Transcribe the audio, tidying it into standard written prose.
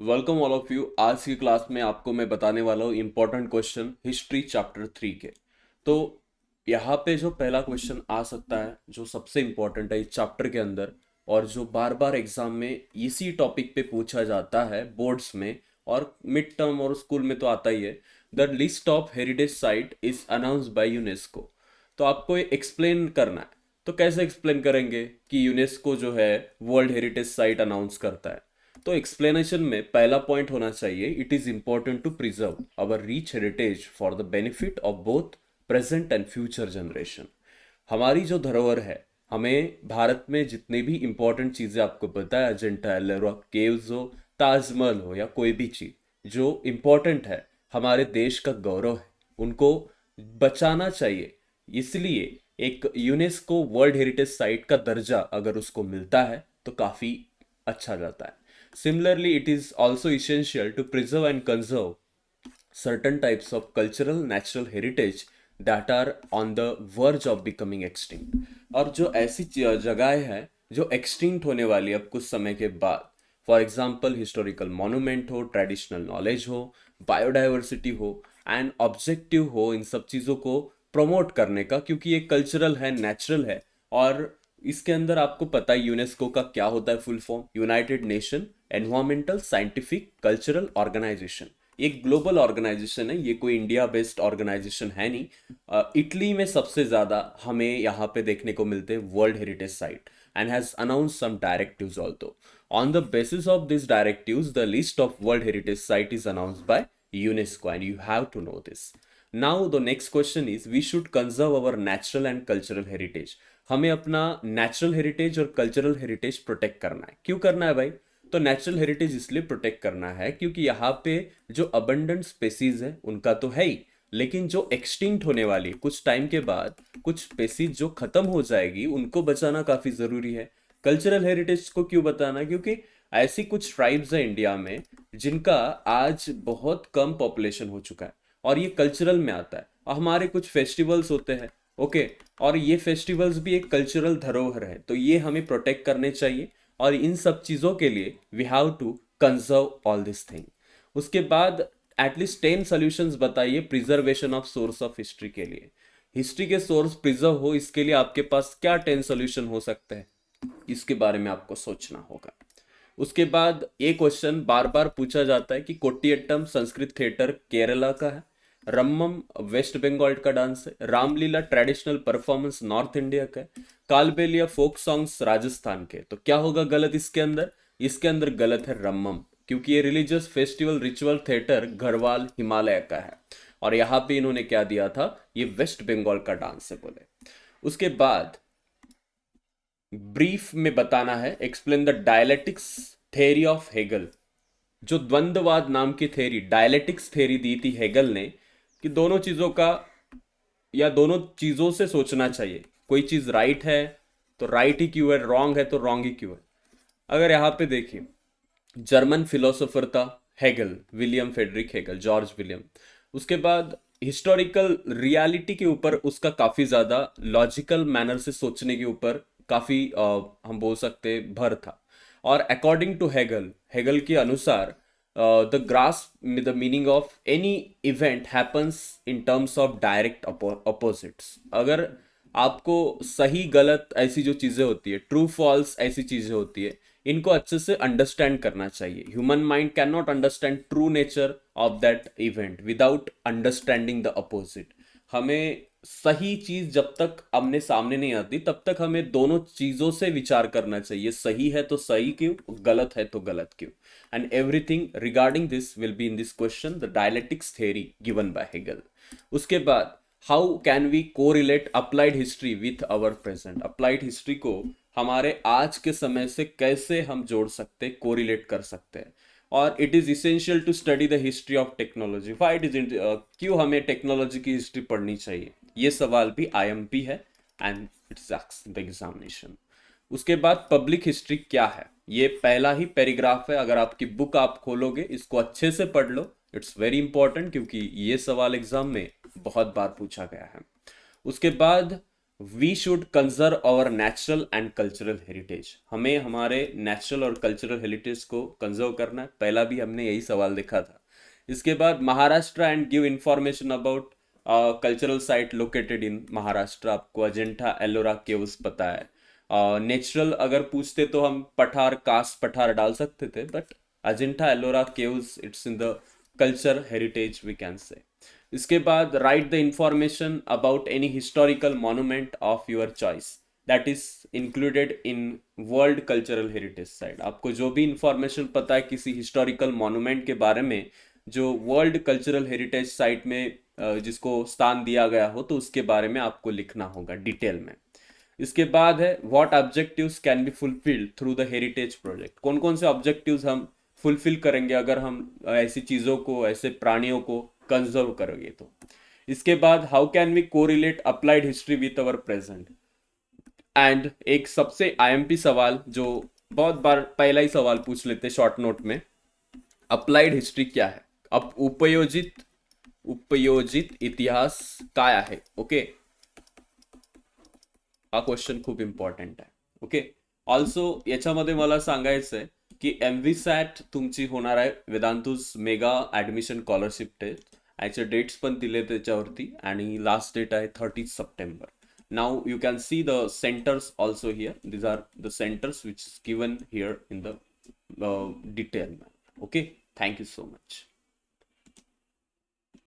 Welcome all of you. आज की class में आपको मैं बताने वाला हूँ इम्पोर्टेंट क्वेश्चन हिस्ट्री चैप्टर 3 के। तो यहाँ पे जो पहला क्वेश्चन आ सकता है जो सबसे इम्पोर्टेंट है इस चैप्टर के अंदर, और जो बार बार एग्जाम में इसी टॉपिक पे पूछा जाता है बोर्ड्स में और मिड टर्म और स्कूल में तो आता ही है। The list of heritage site is announced by UNESCO. तो आपको ये एक्सप्लेन करना है। तो कैसे एक्सप्लेन करेंगे कि यूनेस्को जो है वर्ल्ड हेरिटेज साइट अनाउंस करता है। तो एक्सप्लेनेशन में पहला पॉइंट होना चाहिए, it is important to preserve our rich heritage for the benefit of both present and future generation. हमारी जो धरोहर है, हमें भारत में जितनी भी इंपॉर्टेंट चीजें आपको पता है, अजंता एलोरा केव्स हो, ताजमहल हो या कोई भी चीज जो इंपॉर्टेंट है, हमारे देश का गौरव है, उनको बचाना चाहिए। इसलिए एक यूनेस्को वर्ल्ड हेरिटेज साइट का दर्जा अगर उसको मिलता है तो काफी अच्छा जाता है। Similarly, it is also essential to preserve and conserve certain types of cultural natural heritage that are on the verge of becoming extinct। और जो ऐसी जगहें हैं जो एक्सटिंक्ट होने वाली है अब कुछ समय के बाद, फॉर एग्जाम्पल हिस्टोरिकल मॉन्यूमेंट हो, ट्रेडिशनल नॉलेज हो, बायोडाइवर्सिटी हो एंड ऑब्जेक्टिव हो, इन सब चीज़ों को प्रमोट करने का, क्योंकि ये कल्चरल है, नेचुरल है। और इसके अंदर आपको पता है यूनेस्को का क्या होता है full form, united nation environmental scientific cultural organisation. एक ग्लोबल ऑर्गेनाइजेशन है, ये कोई इंडिया बेस्ड ऑर्गेनाइजेशन है नहीं। इटली में सबसे ज्यादा हमें यहाँ पे देखने को मिलते हैं world heritage site and has announce some directives also. On the basis of this directives the list of world heritage site is announced by UNESCO and you have to know this. Now the next question is we should conserve our natural and cultural heritage. हमें अपना natural heritage और cultural heritage protect करना है। क्यों करना है भाई? तो नेचुरल हेरिटेज इसलिए प्रोटेक्ट करना है क्योंकि यहाँ पे जो अबंडेंट स्पेसीज है उनका तो है ही, लेकिन जो एक्सटिंक्ट होने वाली कुछ टाइम के बाद कुछ स्पेसीज जो खत्म हो जाएगी उनको बचाना काफी जरूरी है। कल्चरल हेरिटेज को क्यों बताना? क्योंकि ऐसी कुछ ट्राइब्स है इंडिया में जिनका आज बहुत कम पॉपुलेशन हो चुका है और ये कल्चरल में आता है। और हमारे कुछ फेस्टिवल्स होते हैं, ओके, और ये फेस्टिवल्स भी एक कल्चरल धरोहर है, तो ये हमें प्रोटेक्ट करने चाहिए। और इन सब चीज़ों के लिए we have to conserve all this thing. उसके बाद एटलीस्ट 10 सॉल्यूशंस बताइए preservation of source of history के लिए। हिस्ट्री के सोर्स प्रिजर्व हो, इसके लिए आपके पास क्या 10 सॉल्यूशन हो सकते हैं, इसके बारे में आपको सोचना होगा। उसके बाद ये क्वेश्चन बार बार पूछा जाता है कि कोटियट्टम संस्कृत थिएटर केरला का है, रम्मम वेस्ट बंगाल का डांस है, Ramlila traditional performance north India का है, कालबेलिया फोक सॉन्ग्स राजस्थान के। तो क्या होगा गलत इसके अंदर? इसके अंदर गलत है रम्मम, क्योंकि ये religious festival ritual theatre Garhwal Himalaya का है और यहाँ पे इन्होंने क्या दिया था, ये वेस्ट बंगाल का डांस है बोले। उसके बाद ब्रीफ में बताना है, explain the dialectics theory of Hegel. जो द्वंद्ववाद नाम की थेरी, डायलेटिक्स थेरी दी थी हेगल ने, कि दोनों चीजों का या दोनों चीजों से सोचना चाहिए। कोई चीज राइट है तो राइट ही क्यों है, रॉन्ग है तो रॉन्ग ही क्यों है। अगर यहाँ पे देखिए, जर्मन फिलोसोफर था Hegel, William Frederick Hegel, George William. उसके बाद हिस्टोरिकल रियलिटी के ऊपर उसका काफी ज्यादा लॉजिकल मैनर से सोचने के ऊपर काफी हम बोल सकते भर था। और अकॉर्डिंग टू हेगल, हेगल के अनुसार the grass the meaning of any event happens in terms of direct opposites. अगर आपको सही गलत ऐसी जो चीजें होती है, ट्रू फॉल्स ऐसी चीजें होती है, इनको अच्छे से अंडरस्टैंड करना चाहिए। Human mind can not understand true nature of that event without understanding the opposite. हमें सही चीज जब तक आमने सामने नहीं आती तब तक हमें दोनों चीजों से विचार करना चाहिए, सही है तो सही क्यों, गलत है तो गलत क्यों। And everything regarding this will be in this question, the dialectics theory given by Hegel. उसके बाद how can we correlate applied history with our present. Applied history को हमारे आज के समय से कैसे हम जोड़ सकते, कोरिलेट कर सकते हैं। और it is essential to study the history of technology. Why it is, क्यों हमें टेक्नोलॉजी की हिस्ट्री पढ़नी चाहिए, ये सवाल भी आईएमपी है एंड इट्स द एग्जामिनेशन। उसके बाद पब्लिक हिस्ट्री क्या है, ये पहला ही पैराग्राफ है। अगर आपकी बुक आप खोलोगे, इसको अच्छे से पढ़ लो, इट्स वेरी इंपॉर्टेंट, क्योंकि ये सवाल एग्जाम में बहुत बार पूछा गया है। उसके बाद we should conserve our natural and cultural heritage, हमें हमारे नेचुरल और कल्चरल हेरिटेज को कंजर्व करना है, पहला भी हमने यही सवाल देखा था। इसके बाद Maharashtra and give information about cultural site located in Maharashtra, आपको अजंठा एलोरा केव्स पता है। नेचुरल अगर पूछते तो हम पठार, कास पठार डाल सकते थे, but Ajanta Ellora caves it's in the culture heritage we can say. इसके बाद write the information about any historical monument of your choice that is included in world cultural heritage site, आपको जो भी इंफॉर्मेशन पता है किसी हिस्टोरिकल मॉन्यूमेंट के बारे में जो वर्ल्ड कल्चरल हेरिटेज साइट में जिसको स्थान दिया गया हो, तो उसके बारे में आपको लिखना होगा डिटेल में। इसके बाद है what objectives can be fulfilled through the heritage project, कौन कौन से ऑब्जेक्टिव्स हम फुलफिल करेंगे अगर हम ऐसी चीज़ों को, ऐसे प्राणियों को कंजर्व करोगे तो। इसके बाद how can we correlate applied history with our present, and एक सबसे आईएमपी सवाल जो बहुत बार पहला ही सवाल पूछ लेते शॉर्ट नोट में, अप्लाइड हिस्ट्री क्या है, अब उपयोजित उपयोजित इतिहास काय आहे, ओके, हा क्वेश्चन खूप इम्पॉर्टंट आहे, ओके। ऑल्सो याच्यामध्ये मला सांगायचं आहे की एम व्ही सॅट तुमची होणार आहे Vedantu's mega admission scholarship test, याचे डेट्स पण दिले त्याच्यावरती आणि लास्ट डेट आहे 30 September. Now you can see the centres also here, these are the centres which is given here in the detail, okay. Thank you so much.